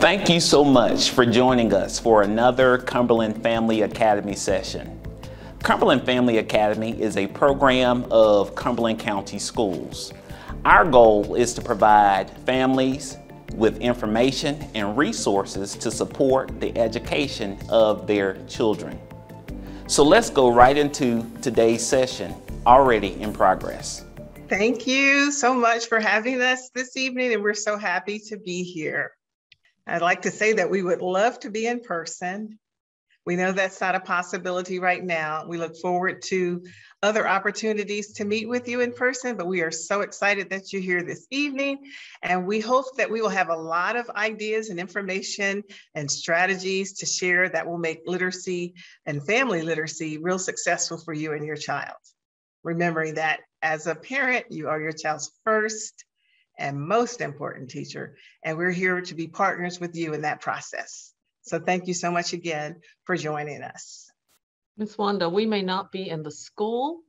Thank you so much for joining us for another Cumberland Family Academy session. Cumberland Family Academy is a program of Cumberland County Schools. Our goal is to provide families with information and resources to support the education of their children. So let's go right into today's session, already in progress. Thank you so much for having us this evening, and we're so happy to be here. I'd like to say that we would love to be in person. We know that's not a possibility right now. We look forward to other opportunities to meet with you in person, but we are so excited that you're here this evening. And we hope that we will have a lot of ideas and information and strategies to share that will make literacy and family literacy real successful for you and your child. Remembering that as a parent, you are your child's first and most important teacher, and we're here to be partners with you in that process. So thank you so much again for joining us. Ms. Wanda, we may not be in the school,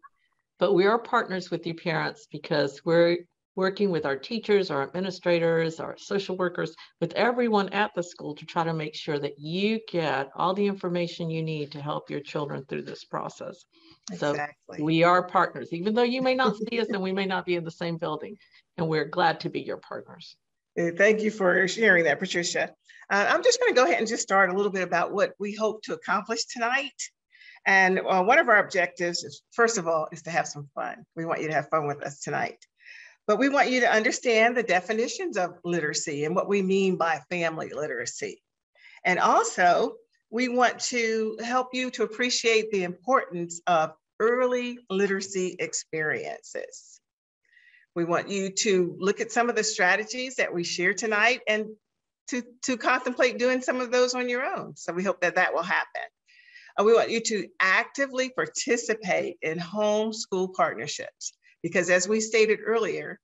but we are partners with you parents because we're working with our teachers, our administrators, our social workers, with everyone at the school to try to make sure that you get all the information you need to help your children through this process. Exactly. So we are partners, even though you may not see us and we may not be in the same building, and we're glad to be your partners. Thank you for sharing that, Patricia. I'm just going to go ahead and just start a little bit about what we hope to accomplish tonight. And one of our objectives is, first of all, is to have some fun. We want you to have fun with us tonight. But we want you to understand the definitions of literacy and what we mean by family literacy. And also, we want to help you to appreciate the importance of early literacy experiences. We want you to look at some of the strategies that we share tonight and to contemplate doing some of those on your own. So we hope that that will happen. We want you to actively participate in homeschool partnerships, because as we stated earlier,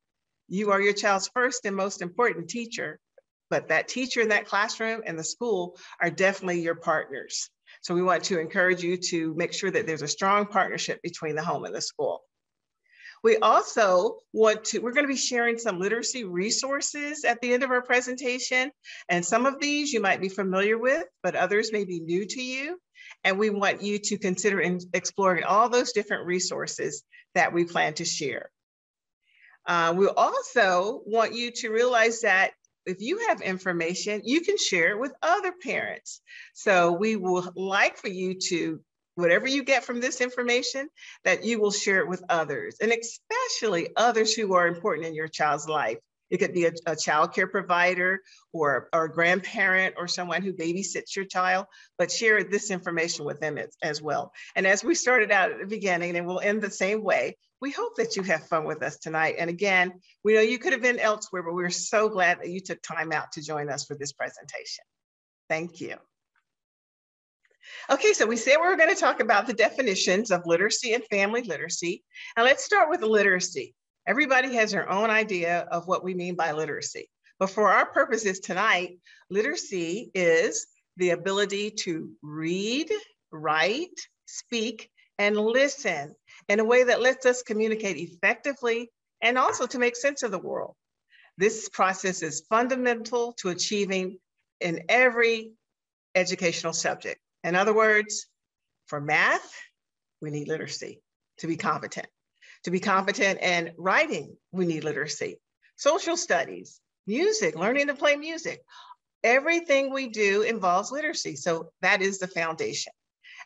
you are your child's first and most important teacher, but that teacher in that classroom and the school are definitely your partners. So we want to encourage you to make sure that there's a strong partnership between the home and the school. We also we're going to be sharing some literacy resources at the end of our presentation. And some of these you might be familiar with, but others may be new to you. And we want you to consider exploring all those different resources that we plan to share. We also want you to realize that if you have information, you can share it with other parents. So we will like for you to, whatever you get from this information, that you will share it with others, and especially others who are important in your child's life. It could be a child care provider or a grandparent or someone who babysits your child, but share this information with them as well. And as we started out at the beginning, and we'll end the same way, we hope that you have fun with us tonight. And again, we know you could have been elsewhere, but we're so glad that you took time out to join us for this presentation. Thank you. Okay, so we said we were going to talk about the definitions of literacy and family literacy. And let's start with literacy. Everybody has their own idea of what we mean by literacy. But for our purposes tonight, literacy is the ability to read, write, speak, and listen in a way that lets us communicate effectively and also to make sense of the world. This process is fundamental to achieving in every educational subject. In other words, for math, we need literacy to be competent. To be competent in writing, we need literacy. Social studies, music, learning to play music. Everything we do involves literacy. So that is the foundation.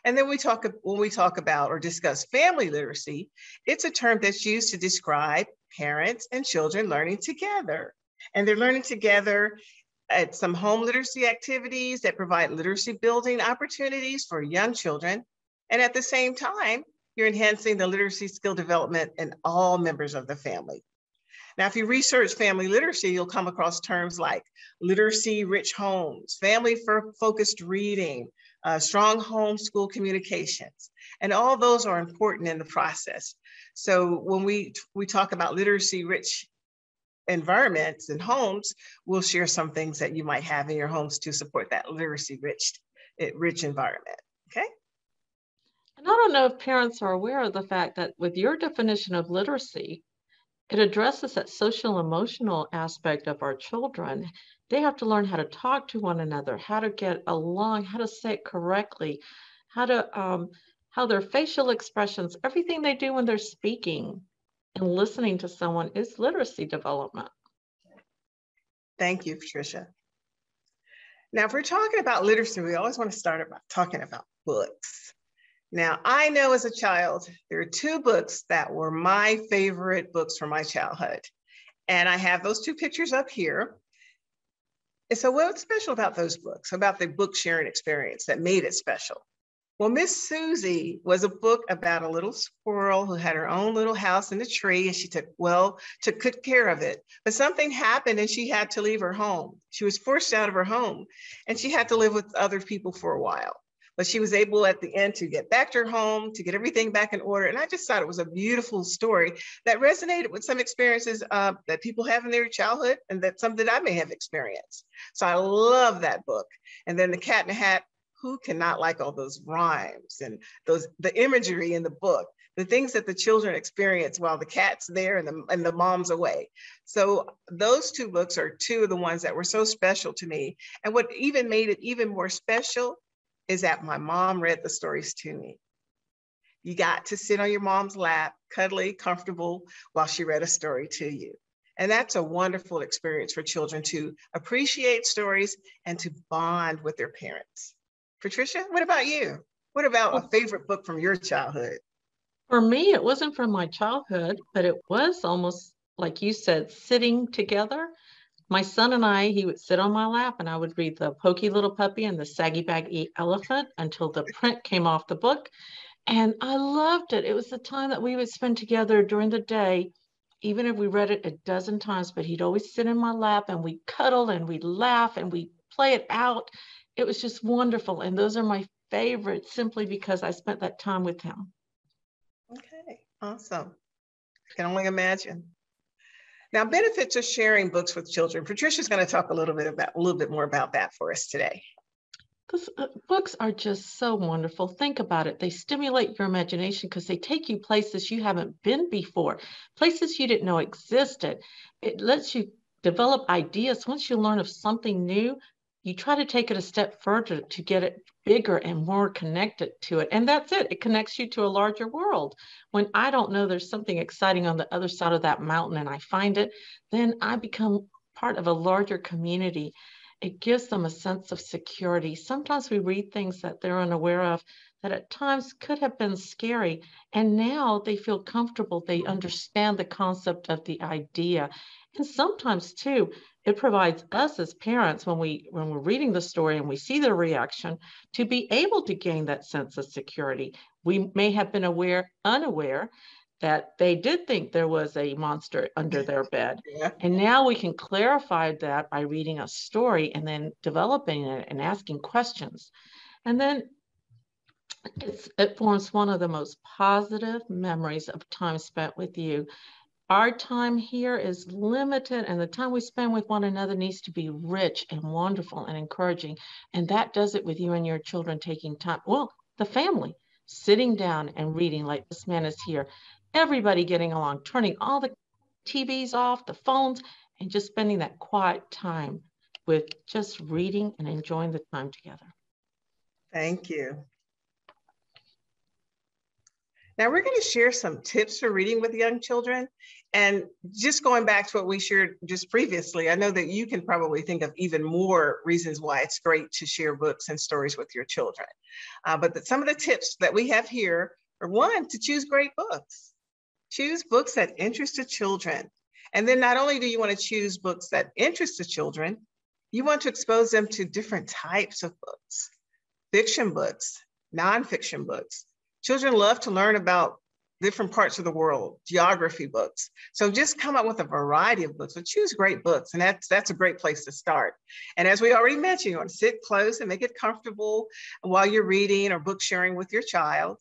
And then when we talk about or discuss family literacy, it's a term that's used to describe parents and children learning together. And they're learning together at some home literacy activities that provide literacy building opportunities for young children. And at the same time, you're enhancing the literacy skill development in all members of the family. Now, if you research family literacy, you'll come across terms like literacy-rich homes, family-focused reading, strong homeschool communications, and all those are important in the process. So when we talk about literacy-rich environments and homes, we'll share some things that you might have in your homes to support that literacy-rich environment, okay? And I don't know if parents are aware of the fact that with your definition of literacy, It addresses that social emotional aspect of our children. They have to learn how to talk to one another, how to get along, how to say it correctly, how their facial expressions, everything they do when they're speaking and listening to someone is literacy development. Thank you, Patricia. Now, if we're talking about literacy, we always want to start about talking about books. Now, I know as a child, there are two books that were my favorite books from my childhood. And I have those two pictures up here. And so what's special about those books, about the book sharing experience that made it special? Well, Miss Susie was a book about a little squirrel who had her own little house in a tree, and she took good care of it. But something happened and she had to leave her home. She was forced out of her home and she had to live with other people for a while. But she was able at the end to get back to her home, to get everything back in order. And I just thought it was a beautiful story that resonated with some experiences that people have in their childhood and that some that I may have experienced. So I love that book. And then The Cat in the Hat. Who cannot like all those rhymes and the imagery in the book, the things that the children experience while the cat's there and the mom's away. So those two books are two of the ones that were so special to me. And what even made it even more special is that my mom read the stories to me. You got to sit on your mom's lap, cuddly, comfortable, while she read a story to you. And that's a wonderful experience for children to appreciate stories and to bond with their parents. Patricia, what about you? What about a favorite book from your childhood? For me, it wasn't from my childhood, but it was almost like you said, sitting together. My son and I, he would sit on my lap and I would read The Pokey Little Puppy and the Saggy Baggy Elephant until the print came off the book. And I loved it. It was the time that we would spend together during the day, even if we read it a dozen times, but he'd always sit in my lap and we'd cuddle and we'd laugh and we'd play it out. It was just wonderful. And those are my favorites simply because I spent that time with him. Okay, awesome. I can only imagine. Now, benefits of sharing books with children. Patricia's going to talk a little bit more about that for us today. Because books are just so wonderful. Think about it. They stimulate your imagination because they take you places you haven't been before, places you didn't know existed. It lets you develop ideas. Once you learn of something new, you try to take it a step further to get it bigger and more connected to it. And that's it. It connects you to a larger world. When I don't know there's something exciting on the other side of that mountain and I find it, then I become part of a larger community. It gives them a sense of security. Sometimes we read things that they're unaware of that at times could have been scary. And now they feel comfortable. They understand the concept of the idea. And sometimes too, it provides us as parents when we're reading the story and we see their reaction to be able to gain that sense of security. We may have been unaware that they did think there was a monster under their bed. Yeah. And now we can clarify that by reading a story and then developing it and asking questions. And then it forms one of the most positive memories of time spent with you. Our time here is limited, and the time we spend with one another needs to be rich and wonderful and encouraging. And that does it with you and your children taking time. Well, the family sitting down and reading like this man is here. Everybody getting along, turning all the TVs off, the phones, and just spending that quiet time with just reading and enjoying the time together. Thank you. Now we're going to share some tips for reading with young children. And just going back to what we shared just previously, I know that you can probably think of even more reasons why it's great to share books and stories with your children. But some of the tips that we have here are, one, to choose great books. Choose books that interest the children. And then not only do you want to choose books that interest the children, you want to expose them to different types of books, fiction books, nonfiction books. Children love to learn about different parts of the world, geography books. So just come up with a variety of books, but choose great books. And that's a great place to start. And as we already mentioned, you want to sit close and make it comfortable while you're reading or book sharing with your child.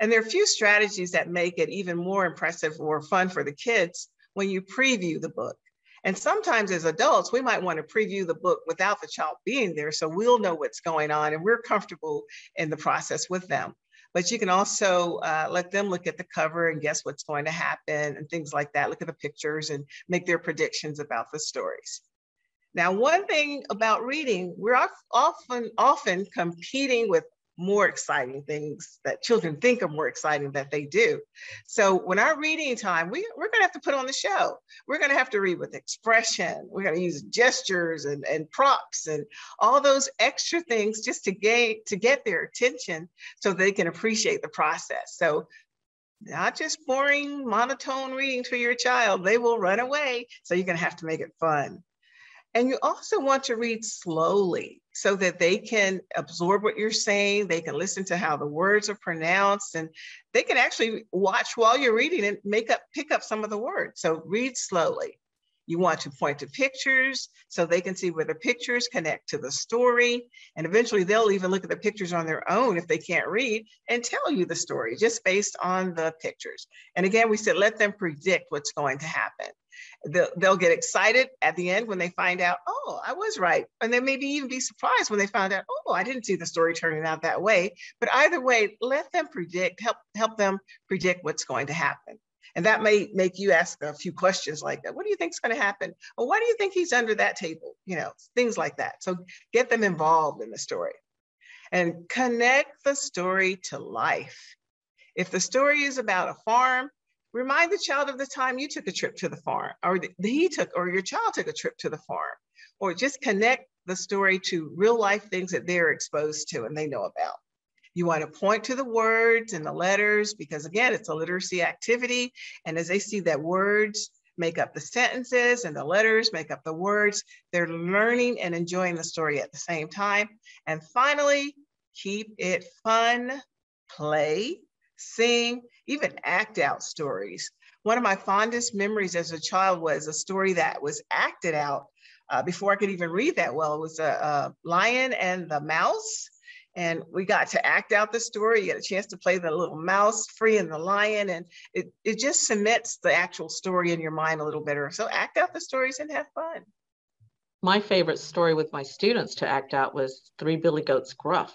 And there are a few strategies that make it even more impressive or fun for the kids when you preview the book. And sometimes as adults, we might want to preview the book without the child being there, so we'll know what's going on and we're comfortable in the process with them. But you can also let them look at the cover and guess what's going to happen and things like that. Look at the pictures and make their predictions about the stories. Now, one thing about reading, we're often competing with more exciting things that children think are more exciting that they do. So when our reading time, we're going to have to put on the show. We're going to have to read with expression. We're going to use gestures and props and all those extra things just to get their attention so they can appreciate the process. So not just boring, monotone reading to your child. They will run away. So you're going to have to make it fun. And you also want to read slowly so that they can absorb what you're saying. They can listen to how the words are pronounced, and they can actually watch while you're reading and pick up some of the words. So read slowly. You want to point to pictures so they can see where the pictures connect to the story. And eventually they'll even look at the pictures on their own if they can't read and tell you the story just based on the pictures. And again, we said, let them predict what's going to happen. They'll get excited at the end when they find out, oh, I was right. And they maybe even be surprised when they found out, oh, I didn't see the story turning out that way. But either way, let them predict, help them predict what's going to happen. And that may make you ask a few questions like that. What do you think is going to happen? Or why do you think he's under that table? You know, things like that. So get them involved in the story and connect the story to life. If the story is about a farm, remind the child of the time you took a trip to the farm, or your child took a trip to the farm, or just connect the story to real life things that they're exposed to and they know about. You want to point to the words and the letters because, again, it's a literacy activity. And as they see that words make up the sentences and the letters make up the words, they're learning and enjoying the story at the same time. And finally, keep it fun, play, sing, even act out stories. One of my fondest memories as a child was a story that was acted out before I could even read that well. It was a Lion and the Mouse. And we got to act out the story. You get a chance to play the little mouse freeing the lion. And it just cements the actual story in your mind a little better. So act out the stories and have fun. My favorite story with my students to act out was Three Billy Goats Gruff.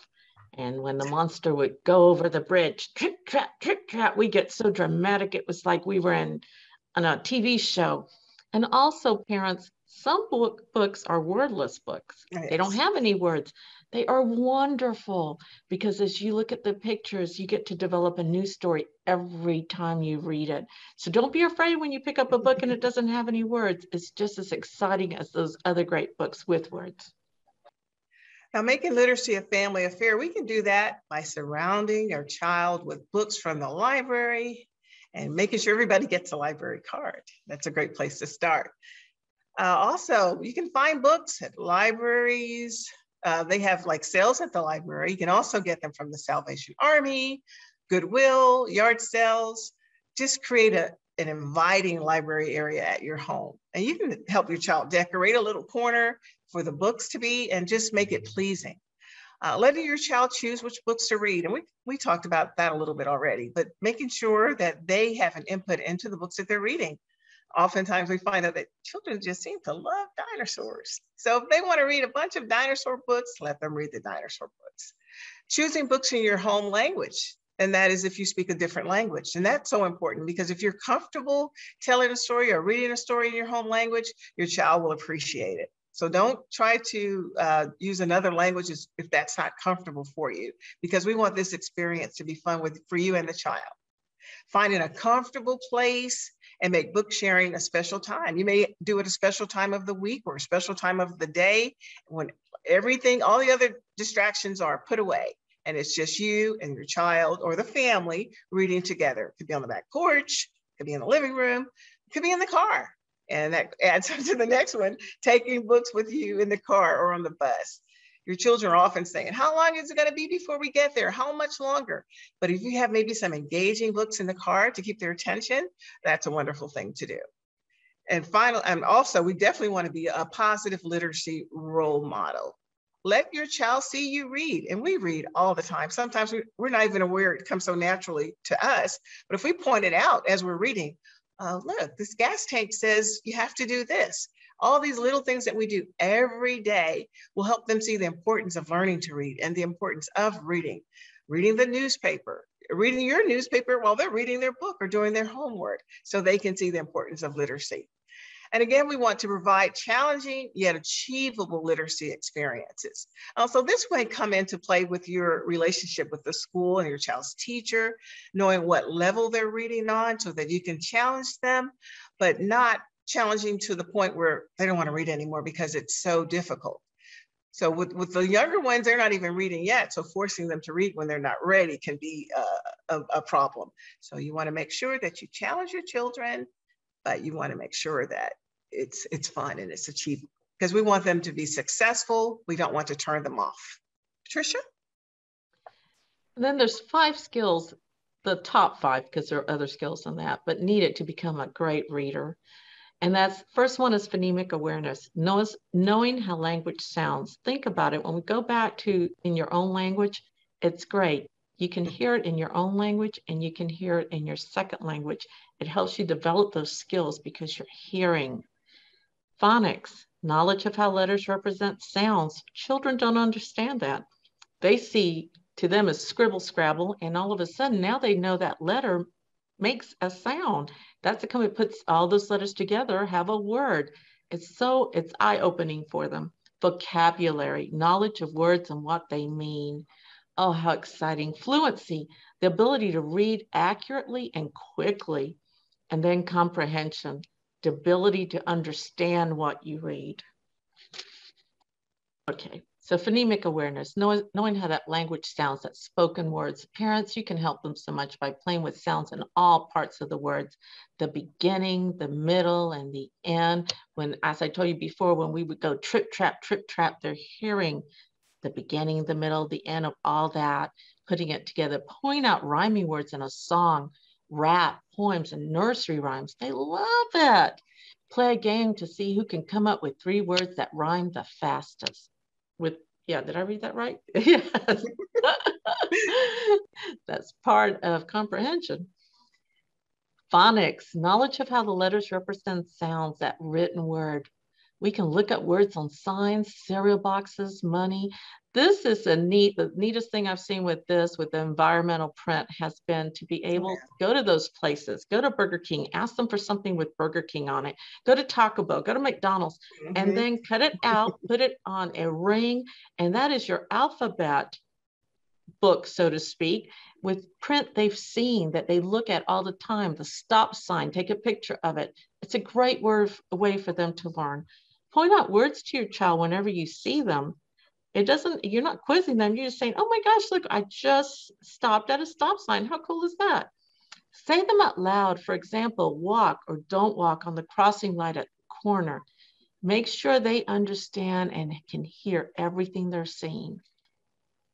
And when the monster would go over the bridge, trick, trap, we get so dramatic. It was like we were on a TV show. And also, parents, some books are wordless books. Yes. They don't have any words. They are wonderful because as you look at the pictures, you get to develop a new story every time you read it. So don't be afraid when you pick up a book and it doesn't have any words. It's just as exciting as those other great books with words. Now, making literacy a family affair, we can do that by surrounding our child with books from the library and making sure everybody gets a library card. That's a great place to start. Also, you can find books at libraries. They have like sales at the library. You can also get them from the Salvation Army, Goodwill, yard sales. Just create an inviting library area at your home. And you can help your child decorate a little corner for the books to be and just make it pleasing. Letting your child choose which books to read. And we talked about that a little bit already, but making sure that they have an input into the books that they're reading. Oftentimes we find out that children just seem to love dinosaurs. So if they want to read a bunch of dinosaur books, let them read the dinosaur books. Choosing books in your home language. And that is if you speak a different language. And that's so important because if you're comfortable telling a story or reading a story in your home language, your child will appreciate it. So don't try to use another language if that's not comfortable for you, because we want this experience to be fun for you and the child. Finding a comfortable place and make book sharing a special time. You may do it a special time of the week or a special time of the day when all the other distractions are put away. And it's just you and your child or the family reading together. It could be on the back porch, it could be in the living room, it could be in the car. And that adds to the next one, taking books with you in the car or on the bus. Your children are often saying, how long is it going to be before we get there? How much longer? But if you have maybe some engaging books in the car to keep their attention, that's a wonderful thing to do. And also, we definitely want to be a positive literacy role model. Let your child see you read. And we read all the time. Sometimes we're not even aware it comes so naturally to us. But if we point it out as we're reading, look, this gas tank says you have to do this. All these little things that we do every day will help them see the importance of learning to read and the importance of reading the newspaper, reading your newspaper while they're reading their book or doing their homework, so they can see the importance of literacy. And again, we want to provide challenging yet achievable literacy experiences. So this way come into play with your relationship with the school and your child's teacher, knowing what level they're reading on so that you can challenge them, but not challenging to the point where they don't want to read anymore because it's so difficult. So with the younger ones, they're not even reading yet. So forcing them to read when they're not ready can be a problem. So you want to make sure that you challenge your children, but you want to make sure that it's fun and it's achievable, because we want them to be successful. We don't want to turn them off. Patricia? And then there's 5 skills, the top 5, because there are other skills than that, but needed to become a great reader. And that's, first one is phonemic awareness, knowing how language sounds. Think about it. When we go back to in your own language, it's great. You can hear it in your own language and you can hear it in your second language. It helps you develop those skills because you're hearing. Phonics, knowledge of how letters represent sounds. Children don't understand that. They see, to them, as scribble scrabble, and all of a sudden now they know that letter makes a sound. That's the it puts all those letters together, have a word. It's eye-opening for them. Vocabulary, knowledge of words and what they mean. Oh, how exciting. Fluency, the ability to read accurately and quickly. And then comprehension, the ability to understand what you read. Okay, so phonemic awareness, knowing how that language sounds, that spoken words. Parents, you can help them so much by playing with sounds in all parts of the words, the beginning, the middle, and the end. When, as I told you before, when we would go trip, trap, they're hearing the beginning, the middle, the end of all that, putting it together, point out rhyming words in a song, rap, poems, and nursery rhymes. They love it. Play a game to see who can come up with 3 words that rhyme the fastest. Did I read that right? Yes. That's part of comprehension. Phonics, knowledge of how the letters represent sounds, that written word. We can look up words on signs, cereal boxes, money. This is the neatest thing I've seen with the environmental print has been to be able to go to those places, go to Burger King, ask them for something with Burger King on it, go to Taco Bell, go to McDonald's, and then cut it out, put it on a ring, and that is your alphabet book, so to speak, with print they've seen that they look at all the time, the stop sign, take a picture of it. It's a great way for them to learn. Point out words to your child whenever you see them. You're not quizzing them. You're just saying, oh my gosh, look, I just stopped at a stop sign. How cool is that? Say them out loud. For example, walk or don't walk on the crossing light at the corner. Make sure they understand and can hear everything they're seeing.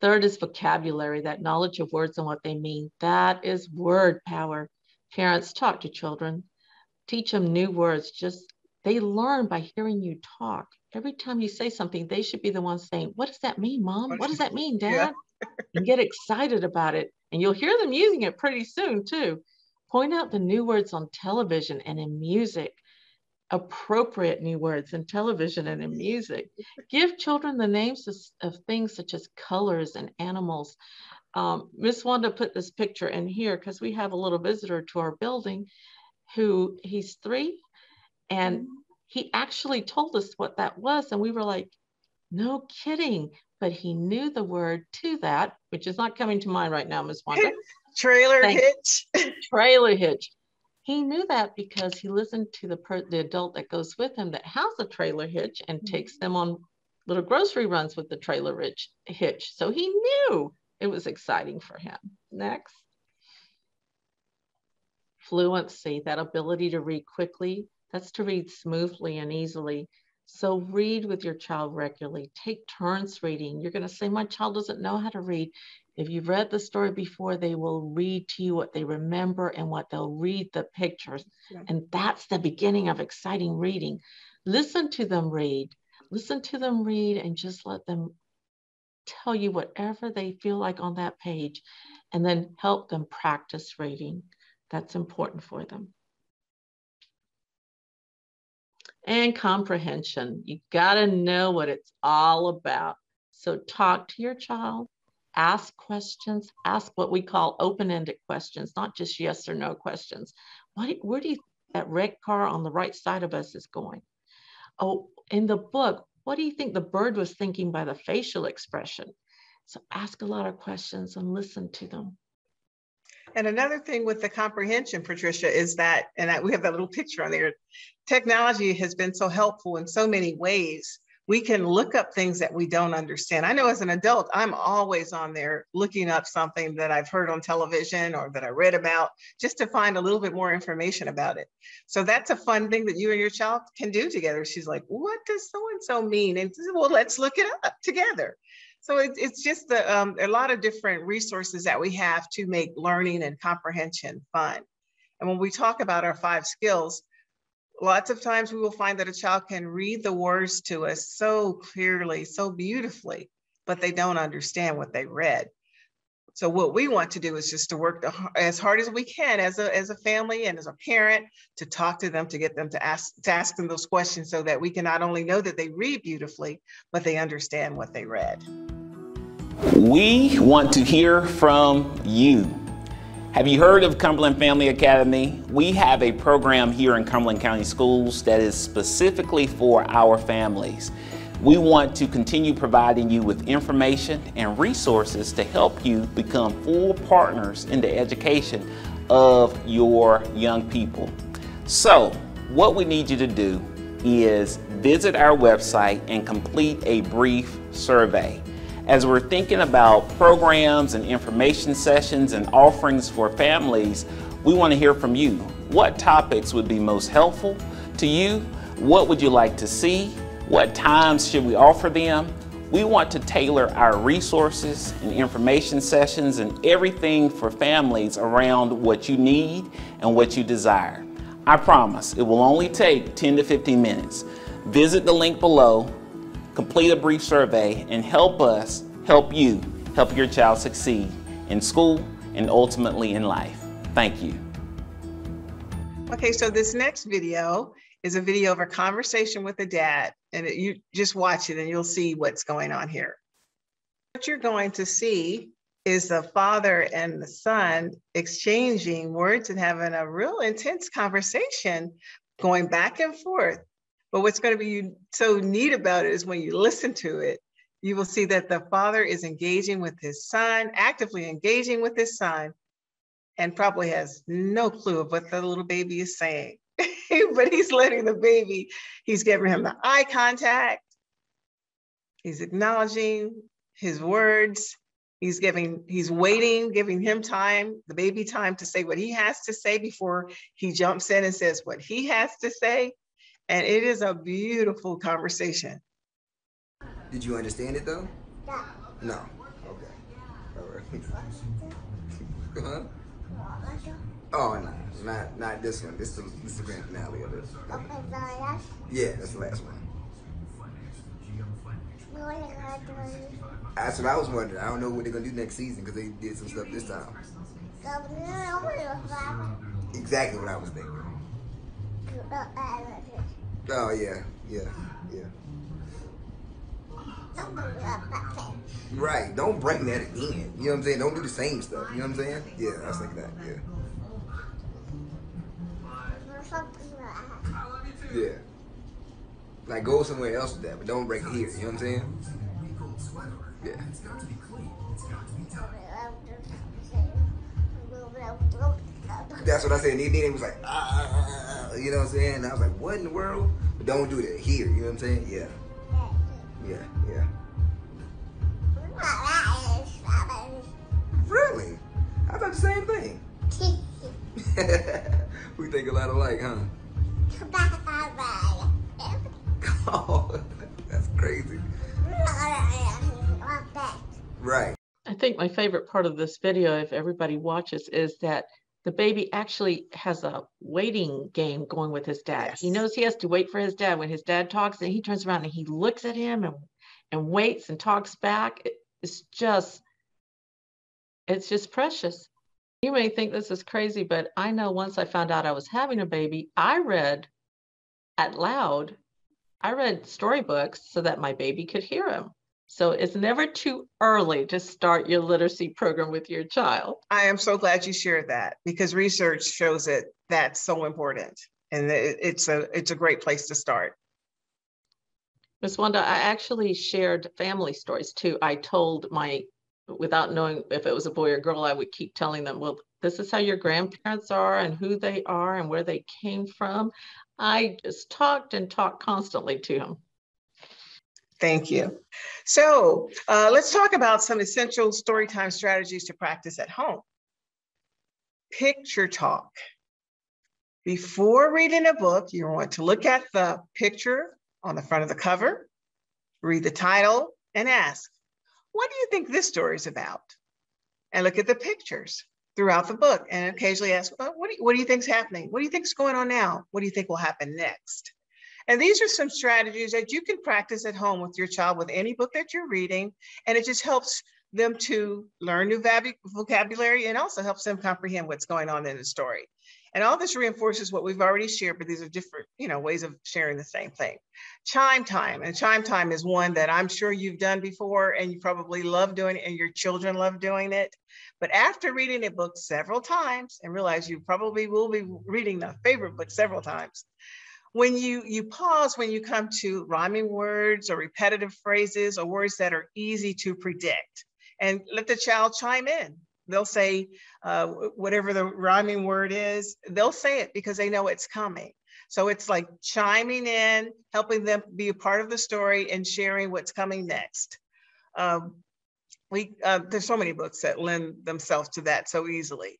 Third is vocabulary, that knowledge of words and what they mean. That is word power. Parents, talk to children. Teach them new words. They learn by hearing you talk. Every time you say something, they should be the ones saying, what does that mean, Mom? What does that mean, Dad? Yeah. And get excited about it. And you'll hear them using it pretty soon, too. Point out the new words on television and in music. Appropriate new words in television and in music. Give children the names of things such as colors and animals. Miss Wanda put this picture in here because we have a little visitor to our building he's 3. And he actually told us what that was. And we were like, no kidding. But he knew the word to that, which is not coming to mind right now, Miss Wanda. Trailer hitch. Trailer hitch. He knew that because he listened to the adult that goes with him that has a trailer hitch and takes them on little grocery runs with the trailer hitch. So he knew it was exciting for him. Next. Fluency, that ability to read quickly. That's to read smoothly and easily. So read with your child regularly. Take turns reading. You're going to say, my child doesn't know how to read. If you've read the story before, they will read to you what they remember and what they'll read the pictures. Yeah. And that's the beginning of exciting reading. Listen to them read. Listen to them read and just let them tell you whatever they feel like on that page. And then help them practice reading. That's important for them. And comprehension. You got to know what it's all about. So talk to your child, ask questions, ask what we call open-ended questions, not just yes or no questions. Where do you think that red car on the right side of us is going? Oh, in the book, what do you think the bird was thinking by the facial expression? So ask a lot of questions and listen to them. And another thing with the comprehension, Patricia, is that, we have that little picture on there, technology has been so helpful in so many ways. We can look up things that we don't understand. I know as an adult, I'm always on there looking up something that I've heard on television or that I read about, just to find a little bit more information about it. So that's a fun thing that you and your child can do together. She's like, what does so-and-so mean? And well, let's look it up together. So it's just a lot of different resources that we have to make learning and comprehension fun. And when we talk about our 5 skills, lots of times we will find that a child can read the words to us so clearly, so beautifully, but they don't understand what they read. So what we want to do is just to work as hard as we can as a family and as a parent to talk to them, to get them to ask them those questions so that we can not only know that they read beautifully, but they understand what they read. We want to hear from you. Have you heard of Cumberland Family Academy? We have a program here in Cumberland County Schools that is specifically for our families. We want to continue providing you with information and resources to help you become full partners in the education of your young people. So, what we need you to do is visit our website and complete a brief survey. As we're thinking about programs and information sessions and offerings for families, we want to hear from you. What topics would be most helpful to you? What would you like to see? What times should we offer them? We want to tailor our resources and information sessions and everything for families around what you need and what you desire. I promise it will only take 10 to 15 minutes. Visit the link below, complete a brief survey, and help us help you help your child succeed in school and ultimately in life. Thank you. Okay, so this next video is a video of a conversation with a dad, and you just watch it and you'll see what's going on here. What you're going to see is the father and the son exchanging words and having a real intense conversation going back and forth. But what's going to be so neat about it is when you listen to it, you will see that the father is engaging with his son, actively engaging with his son, and probably has no clue of what the little baby is saying. But he's letting the baby, he's giving him the eye contact. He's acknowledging his words. He's waiting, giving him time, the baby time to say what he has to say before he jumps in and says what he has to say. And it is a beautiful conversation. Did you understand it though? No. Okay. All right. Huh? Oh no, not this one. This is the grand finale of it. Yeah, that's the last one. That's what I was wondering. I don't know what they're gonna do next season because they did some stuff this time. Exactly what I was thinking. Oh yeah. Right, don't bring that again. You know what I'm saying? Don't do the same stuff. You know what I'm saying? Yeah, I was thinking that. Yeah. Like go somewhere else with that, but don't bring it here. You know what I'm saying? Yeah. That's what I said. And then it was like, you know what I'm saying? And I was like, what in the world? But don't do that here. You know what I'm saying? Yeah. Really? I thought the same thing. We think a lot alike, huh? Oh, that's crazy. Right. I think my favorite part of this video, if everybody watches, is that the baby actually has a waiting game going with his dad. Yes. He knows he has to wait for his dad. When his dad talks, and he turns around and he looks at him and waits and talks back. It's just precious. You may think this is crazy, but I know once I found out I was having a baby, I read out loud. I read storybooks so that my baby could hear him. So it's never too early to start your literacy program with your child. I am so glad you shared that, because research shows that that's so important, and it's a great place to start. Ms. Wanda, I actually shared family stories too. I told without knowing if it was a boy or girl, I would keep telling them, well, this is how your grandparents are and who they are and where they came from. I just talked and talked constantly to him. Thank you. So let's talk about some essential storytime strategies to practice at home. Picture talk. Before reading a book, you want to look at the picture on the front of the cover, read the title, and ask, what do you think this story is about? And look at the pictures throughout the book and occasionally ask, what do you think is happening? What do you think is going on now? What do you think will happen next? And these are some strategies that you can practice at home with your child with any book that you're reading. And it just helps them to learn new vocabulary and also helps them comprehend what's going on in the story. And all this reinforces what we've already shared, but these are different, ways of sharing the same thing. Chime time. And chime time is one that I'm sure you've done before and you probably love doing it and your children love doing it. But after reading a book several times and realize you probably will be reading the favorite book several times, when you pause, when you come to rhyming words or repetitive phrases or words that are easy to predict, and let the child chime in. They'll say whatever the rhyming word is, they'll say it because they know it's coming. So it's like chiming in, helping them be a part of the story and sharing what's coming next. There's so many books that lend themselves to that so easily.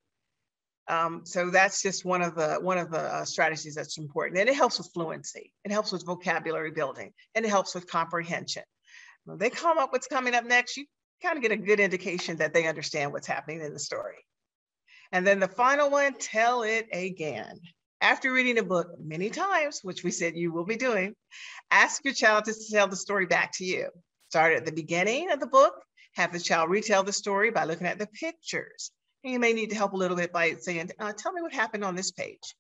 So that's just one of the strategies that's important. And it helps with fluency. It helps with vocabulary building, and it helps with comprehension. When they come up what's coming up next, you kind of get a good indication that they understand what's happening in the story. And then the final one, tell it again. After reading a book many times, which we said you will be doing, ask your child to tell the story back to you. Start at the beginning of the book, have the child retell the story by looking at the pictures. And you may need to help a little bit by saying, tell me what happened on this page.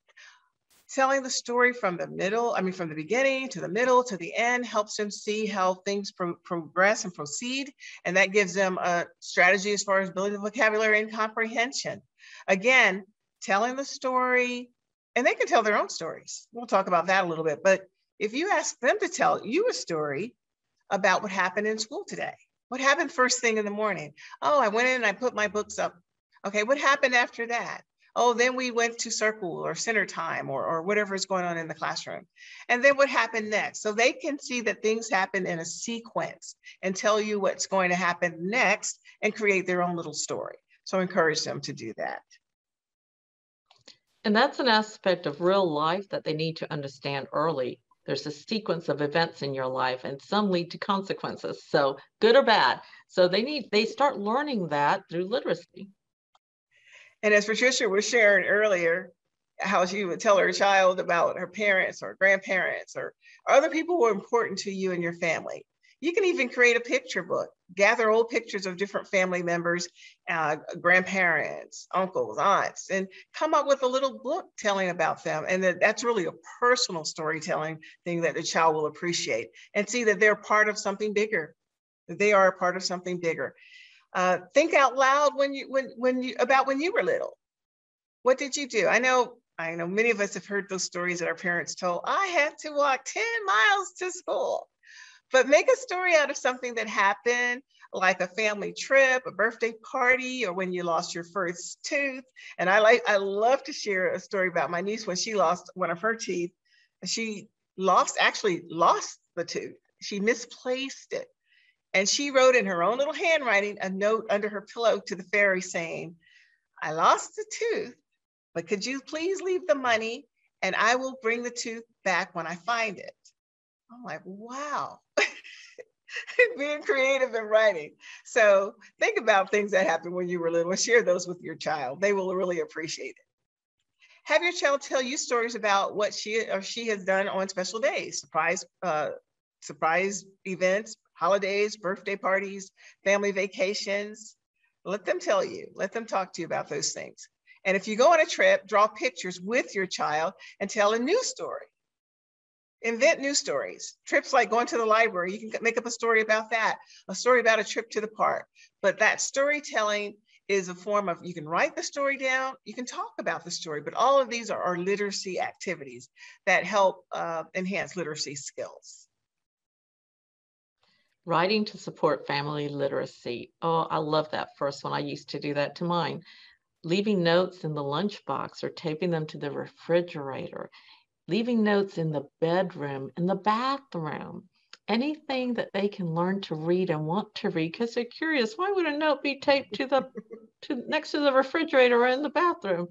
Telling the story from the beginning to the middle to the end helps them see how things progress and proceed. And that gives them a strategy as far as building vocabulary and comprehension. Again, telling the story, and they can tell their own stories. We'll talk about that a little bit. But if you ask them to tell you a story about what happened in school today, what happened first thing in the morning? Oh, I went in and I put my books up. Okay, what happened after that? Oh, then we went to circle or center time or whatever is going on in the classroom. And then what happened next? So they can see that things happen in a sequence and tell you what's going to happen next and create their own little story. So encourage them to do that. And that's an aspect of real life that they need to understand early. There's a sequence of events in your life and some lead to consequences. So good or bad. So they start learning that through literacy. And as Patricia was sharing earlier, how she would tell her child about her parents or grandparents or other people who are important to you and your family. You can even create a picture book, gather old pictures of different family members, grandparents, uncles, aunts, and come up with a little book telling about them. And that's really a personal storytelling thing that the child will appreciate and see that they're part of something bigger, that they are a part of something bigger. Think out loud when you were little. What did you do? I know many of us have heard those stories that our parents told. I had to walk 10 miles to school. But make a story out of something that happened, like a family trip, a birthday party, or when you lost your first tooth. And I love to share a story about my niece when she lost one of her teeth. She actually lost the tooth. She misplaced it. And she wrote in her own little handwriting a note under her pillow to the fairy saying, I lost the tooth, but could you please leave the money and I will bring the tooth back when I find it. I'm like, wow. Being creative in writing. So think about things that happened when you were little and share those with your child. They will really appreciate it. Have your child tell you stories about what she has done on special days, surprise events, holidays, birthday parties, family vacations. Let them tell you, let them talk to you about those things. And if you go on a trip, draw pictures with your child and tell a new story. Invent new stories. Trips like going to the library, you can make up a story about that, a story about a trip to the park. But that storytelling is a form of, you can write the story down, you can talk about the story, but all of these are literacy activities that help enhance literacy skills. Writing to support family literacy. Oh, I love that first one. I used to do that to mine. Leaving notes in the lunchbox or taping them to the refrigerator. Leaving notes in the bedroom, in the bathroom, anything that they can learn to read and want to read because they're curious. Why would a note be taped to next to the refrigerator or in the bathroom?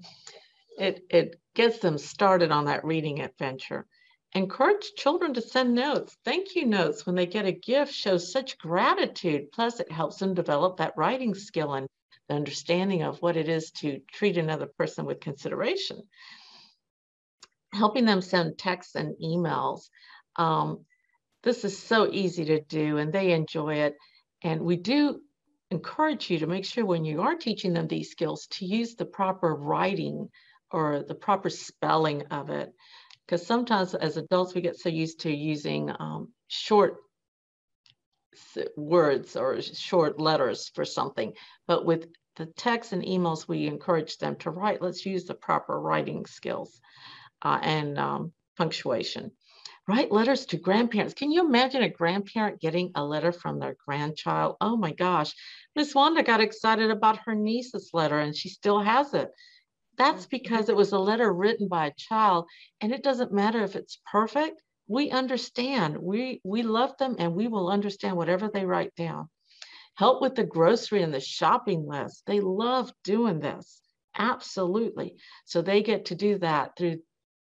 It gets them started on that reading adventure. Encourage children to send notes. Thank you notes when they get a gift shows such gratitude. Plus, it helps them develop that writing skill and the understanding of what it is to treat another person with consideration. Helping them send texts and emails. This is so easy to do and they enjoy it. And we do encourage you to make sure when you are teaching them these skills to use the proper writing or the proper spelling of it. Because sometimes as adults, we get so used to using short words or short letters for something. But with the texts and emails, we encourage them to write. Let's use the proper writing skills. And punctuation. Write letters to grandparents. Can you imagine a grandparent getting a letter from their grandchild? Oh my gosh. Miss Wanda got excited about her niece's letter and she still has it. That's because it was a letter written by a child, and it doesn't matter if it's perfect. We understand. We love them and we will understand whatever they write down. Help with the grocery and the shopping list. They love doing this. Absolutely. So they get to do that through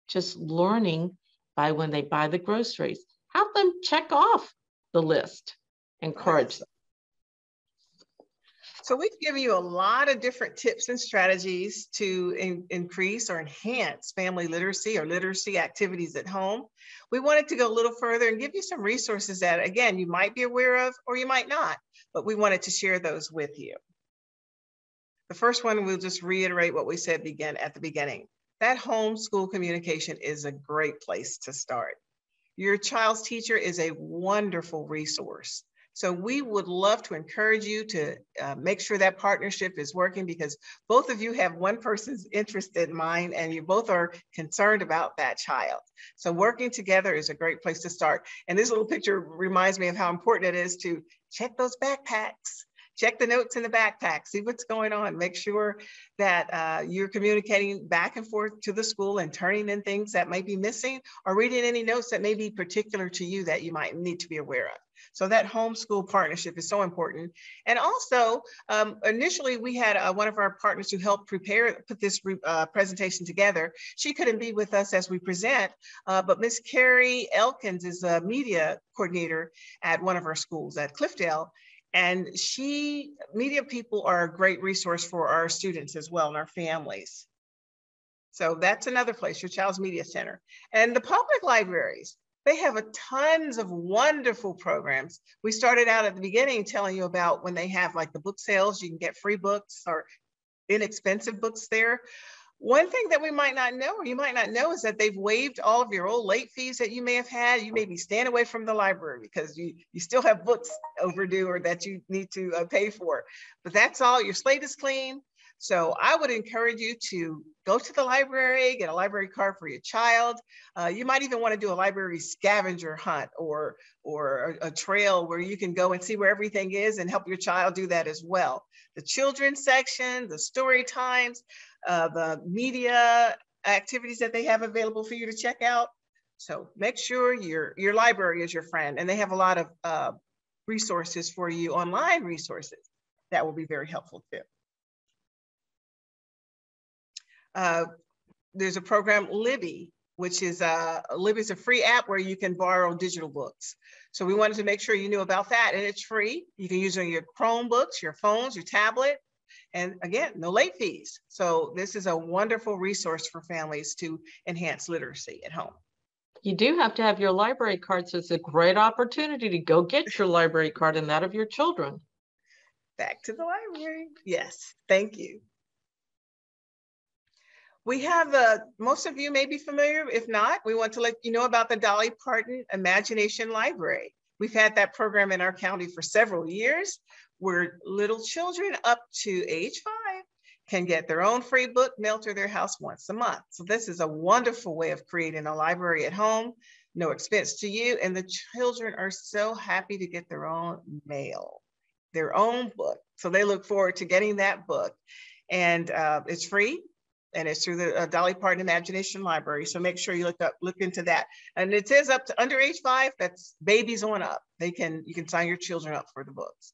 just learning by when they buy the groceries. Have them check off the list. Encourage them. So we've given you a lot of different tips and strategies to increase or enhance family literacy or literacy activities at home. We wanted to go a little further and give you some resources that, again, you might be aware of or you might not, but we wanted to share those with you. The first one, we'll just reiterate what we said at the beginning. That homeschool communication is a great place to start. Your child's teacher is a wonderful resource. So we would love to encourage you to make sure that partnership is working because both of you have one person's interest in mind and you both are concerned about that child. So working together is a great place to start. And this little picture reminds me of how important it is to check those backpacks. Check the notes in the backpack, see what's going on. Make sure that you're communicating back and forth to the school and turning in things that may be missing or reading any notes that may be particular to you that you might need to be aware of. So that homeschool partnership is so important. And also, initially we had one of our partners who helped put this presentation together. She couldn't be with us as we present, but Miss Carrie Elkins is a media coordinator at one of our schools at Cliffdale. And media people are a great resource for our students as well and our families. So that's another place, your child's media center. And the public libraries, they have tons of wonderful programs. We started out at the beginning telling you about when they have like the book sales, you can get free books or inexpensive books there. One thing that we might not know, or you might not know, is that they've waived all of your old late fees that you may have had. You may be staying away from the library because you still have books overdue or that you need to pay for. But that's all, your slate is clean. So I would encourage you to go to the library, get a library card for your child. You might even want to do a library scavenger hunt or a trail where you can go and see where everything is and help your child do that as well. The children's section, the story times, the media activities that they have available for you to check out. So make sure your library is your friend, and they have a lot of resources for you, online resources that will be very helpful too. There's a program, Libby, which is Libby's a free app where you can borrow digital books. So we wanted to make sure you knew about that, and it's free. You can use it on your Chromebooks, your phones, your tablet, and again, no late fees. So this is a wonderful resource for families to enhance literacy at home. You do have to have your library card, so it's a great opportunity to go get your library card and that of your children. Back to the library. Yes, thank you. We have, most of you may be familiar. If not, we want to let you know about the Dolly Parton Imagination Library. We've had that program in our county for several years, where little children up to age 5 can get their own free book mailed to their house once a month. So this is a wonderful way of creating a library at home, no expense to you, and the children are so happy to get their own mail, their own book. So they look forward to getting that book, and it's free. And it's through the Dolly Parton Imagination Library. So make sure you look into that. And it says up to under age 5, that's babies on up. You can sign your children up for the books.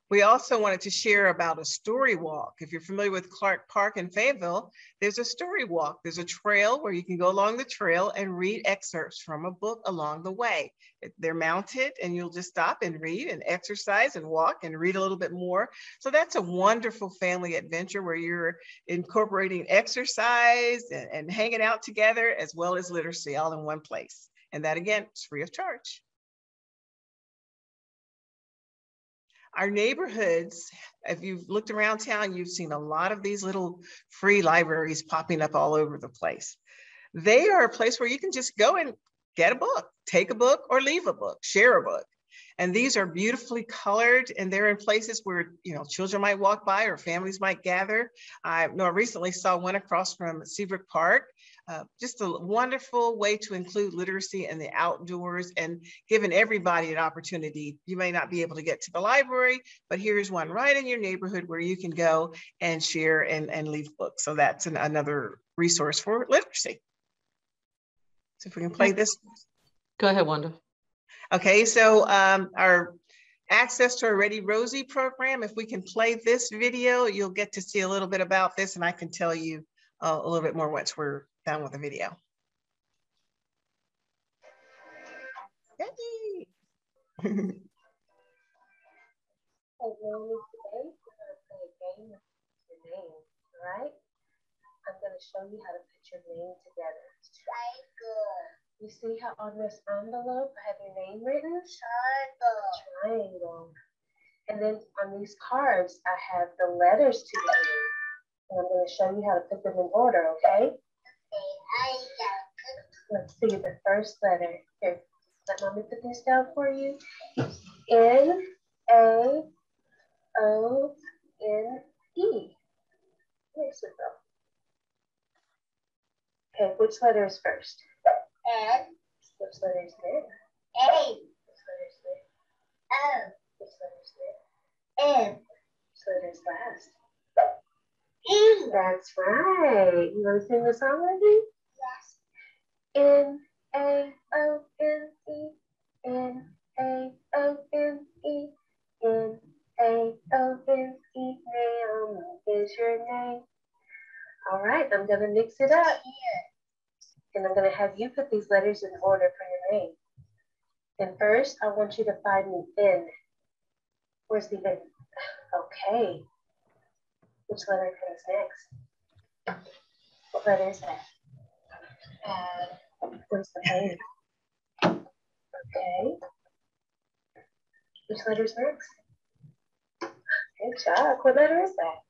We also wanted to share about a story walk. If you're familiar with Clark Park in Fayetteville, there's a story walk. There's a trail where you can go along the trail and read excerpts from a book along the way. They're mounted and you'll just stop and read and exercise and walk and read a little bit more. So that's a wonderful family adventure where you're incorporating exercise and hanging out together, as well as literacy, all in one place. And that, again, is free of charge. Our neighborhoods, if you've looked around town, you've seen a lot of these little free libraries popping up all over the place. They are a place where you can just go and get a book, take a book, or leave a book, share a book. And these are beautifully colored, and they're in places where, children might walk by or families might gather. I recently saw one across from Seabrook Park. Just a wonderful way to include literacy in the outdoors and giving everybody an opportunity. You may not be able to get to the library, but here's one right in your neighborhood where you can go and share and leave books. So that's another resource for literacy. So if we can play this. Go ahead, Wanda. Okay, so our access to our Ready Rosie program, if we can play this video, you'll get to see a little bit about this, and I can tell you a little bit more once we're done with the video. Yay! Today, we're going to play a game with your name, all right? I'm going to show you how to put your name together. Triangle. You see how on this envelope I have your name written? Triangle. And then on these cards, I have the letters to the name. And I'm going to show you how to put them in order, okay? Okay, let's see the first letter. Here, let mommy put these down for you. N-A-O-N-E. Next we go. Okay, which letter is first? N. Which letter is there? A. Which letter is there? O. Which letter is there? N. Which letter is last? E. That's right. You want to sing the song with me? Yes. N-A-O-N-E. N-A-O-N-E. N-A-O-N-E. Naomi is your name. All right, I'm going to mix it up. And I'm going to have you put these letters in order for your name. And first, I want you to find the N. Where's the N? Okay. Which letter comes next? What letter is that? Where's the N? Okay. Which letter's next? Good job. What letter is that?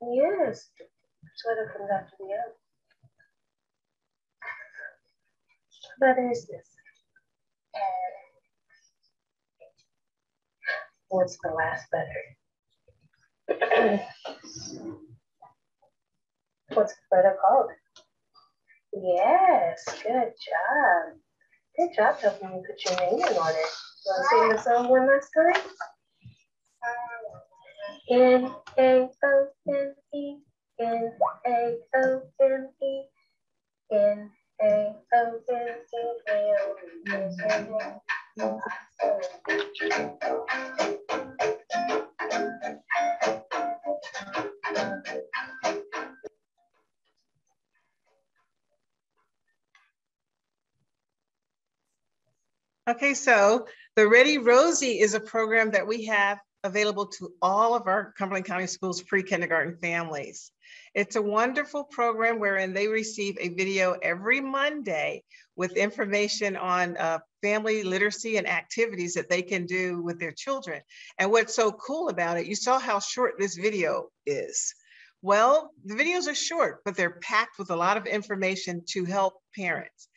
Yes. Which letter comes after the N? What letter is this? What's the last letter? What's the letter called? Yes, good job. Good job helping me put your name in order. You want to sing the song one last time? N-A-O-N-E, N-A-O-N-E, N-A-O-N-E. Okay, so the Ready Rosie is a program that we have available to all of our Cumberland County Schools pre-kindergarten families. It's a wonderful program wherein they receive a video every Monday with information on family literacy and activities that they can do with their children. And what's so cool about it, you saw how short this video is. Well, the videos are short, but they're packed with a lot of information to help parents.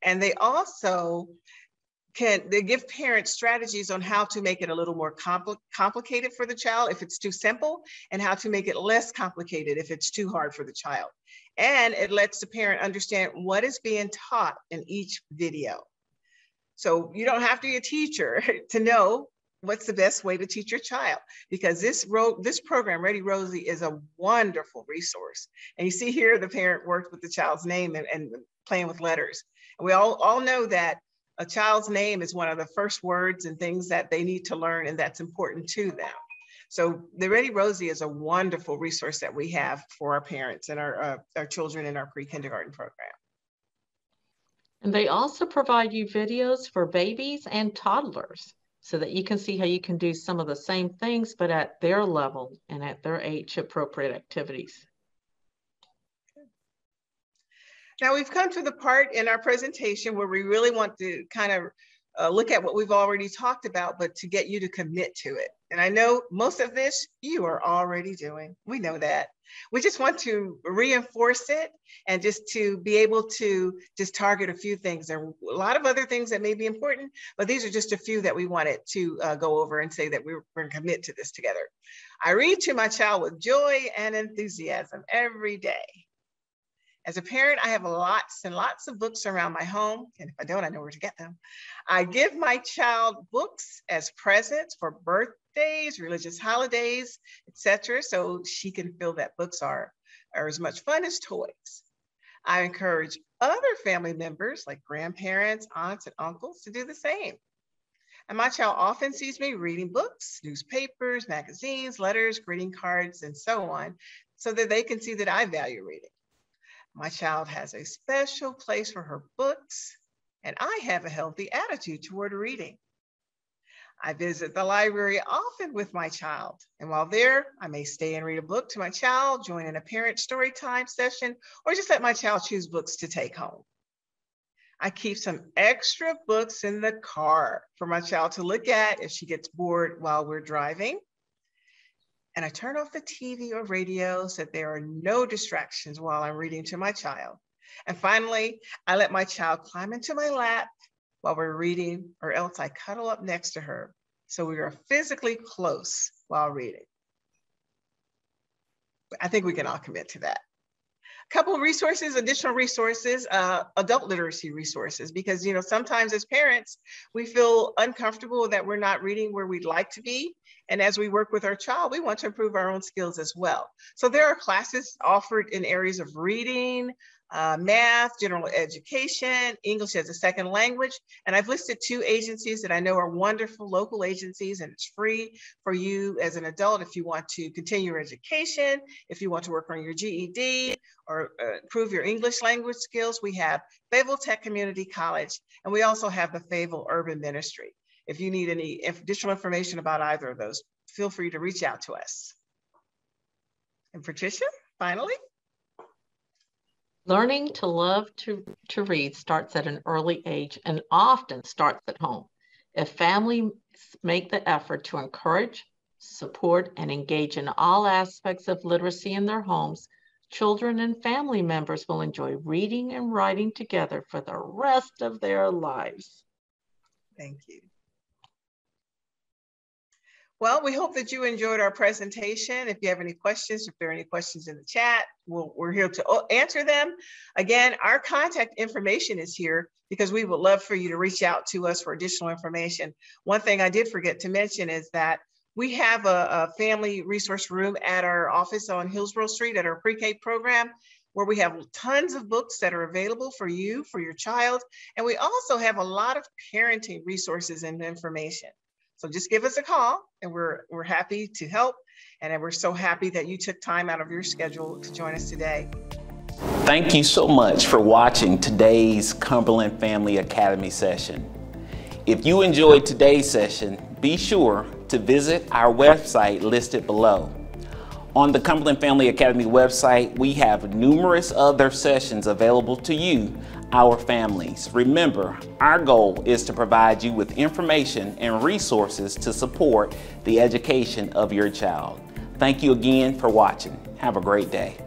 And they also they give parents strategies on how to make it a little more complicated for the child if it's too simple, and how to make it less complicated if it's too hard for the child. And it lets the parent understand what is being taught in each video. So you don't have to be a teacher to know what's the best way to teach your child, because this program, Ready Rosie, is a wonderful resource. And you see here, the parent worked with the child's name and playing with letters. And we all know that a child's name is one of the first words and things that they need to learn, and that's important to them. So the Ready Rosie is a wonderful resource that we have for our parents and our children in our pre-kindergarten program. And they also provide you videos for babies and toddlers so that you can see how you can do some of the same things, but at their level and at their age appropriate activities. Now we've come to the part in our presentation where we really want to kind of look at what we've already talked about, but to get you to commit to it. And I know most of this you are already doing. We know that. We just want to reinforce it and just to be able to just target a few things. There are a lot of other things that may be important, but these are just a few that we wanted to go over and say that we're going to commit to this together. I read to my child with joy and enthusiasm every day. As a parent, I have lots and lots of books around my home, and if I don't, I know where to get them. I give my child books as presents for birthdays, religious holidays, etc., so she can feel that books are as much fun as toys. I encourage other family members, like grandparents, aunts, and uncles, to do the same. And my child often sees me reading books, newspapers, magazines, letters, greeting cards, and so on, so that they can see that I value reading. My child has a special place for her books, and I have a healthy attitude toward reading. I visit the library often with my child, and while there, I may stay and read a book to my child, join in a parent story time session, or just let my child choose books to take home. I keep some extra books in the car for my child to look at if she gets bored while we're driving. And I turn off the TV or radio so that there are no distractions while I'm reading to my child. And finally, I let my child climb into my lap while we're reading, or else I cuddle up next to her, so we are physically close while reading. I think we can all commit to that. A couple of resources, additional resources, adult literacy resources, because sometimes as parents, we feel uncomfortable that we're not reading where we'd like to be. And as we work with our child, we want to improve our own skills as well. So there are classes offered in areas of reading, math, general education, English as a second language. And I've listed 2 agencies that I know are wonderful local agencies, and it's free for you as an adult if you want to continue your education, if you want to work on your GED or improve your English language skills. We have Fayetteville Tech Community College, and we also have the Fayetteville Urban Ministry. If you need any additional information about either of those, feel free to reach out to us. And Patricia, finally. Learning to love to read starts at an early age and often starts at home. If families make the effort to encourage, support, and engage in all aspects of literacy in their homes, children and family members will enjoy reading and writing together for the rest of their lives. Thank you. Well, we hope that you enjoyed our presentation. If you have any questions, if there are any questions in the chat, we're here to answer them. Again, our contact information is here because we would love for you to reach out to us for additional information. One thing I did forget to mention is that we have a family resource room at our office on Hillsborough Street at our pre-K program, where we have tons of books that are available for you, for your child. And we also have a lot of parenting resources and information. So just give us a call, and we're happy to help. And we're so happy that you took time out of your schedule to join us today. Thank you so much for watching today's Cumberland Family Academy session. If you enjoyed today's session, be sure to visit our website listed below. On the Cumberland Family Academy website, we have numerous other sessions available to you, our families. Remember, our goal is to provide you with information and resources to support the education of your child. Thank you again for watching. Have a great day.